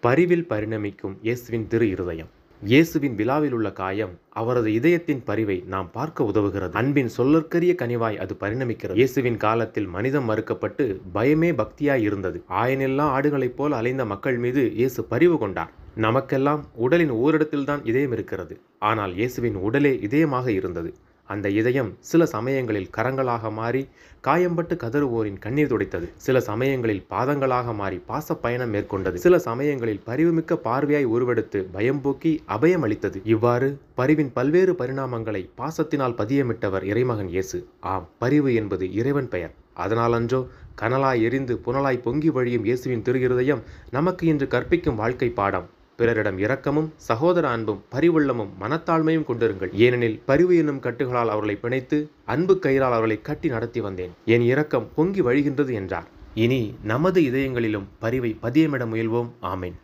பரிவில் பரிணமிக்கும் இயேசுவின் திரு இருதயம். இயேசுவின் விழாவில் உள்ள காயம் அவரது இதயத்தின் பரிவை நாம் பார்க்க உதவுகிறது. அன்பின் சொல்லற்கரிய கனிவாய் அது பரிணமிக்கிறது. இயேசுவின் காலத்தில் மனிதம் மறுக்கப்பட்டு பயமே பக்தியாய் இருந்தது. ஆயனெல்லா ஆடுகளைப் போல் அலைந்த மக்கள் மீது இயேசு பரிவு கொண்டார். நமக்கெல்லாம் உடலின் ஓரிடத்தில்தான் இதயம் இருக்கிறது. ஆனால் இயேசுவின் உடலே இதயமாக இருந்தது. அந்த இதயம் சில சமயங்களில் கரங்களாக மாறி காயம்பட்டு கதறுவோரின் கண்ணீர் துடைத்தது. சில சமயங்களில் பாதங்களாக மாறி பாச பயணம் மேற்கொண்டது. சில சமயங்களில் பரிவுமிக்க பார்வையாய் உருவெடுத்து பயம் போக்கி அபயம் அளித்தது. இவ்வாறு பரிவின் பல்வேறு பரிணாமங்களை பாசத்தினால் பதியமிட்டவர் இறைமகன் இயேசு. ஆம், பரிவு என்பது இறைவன் பெயர். அதனாலன்றோ கனலாய் எரிந்து புனலாய் பொங்கி வழியும் இயேசுவின் திரு இருதயம் நமக்கு இன்று கற்பிக்கும் வாழ்க்கை பாடம். பிறரிடம் இரக்கமும் சகோதர அன்பும் பரிவுள்ளமும் மனத்தாழ்மையும் கொண்டிருங்கள். ஏனெனில் பரிவு என்னும் கட்டுகளால் அவர்களை பிணைத்து அன்பு கயிறால் அவர்களை கட்டி நடத்தி வந்தேன். என் இரக்கம் பொங்கி வழிகின்றது என்றார். இனி நமது இதயங்களிலும் பரிவை பதியமிட முயல்வோம். ஆமென்.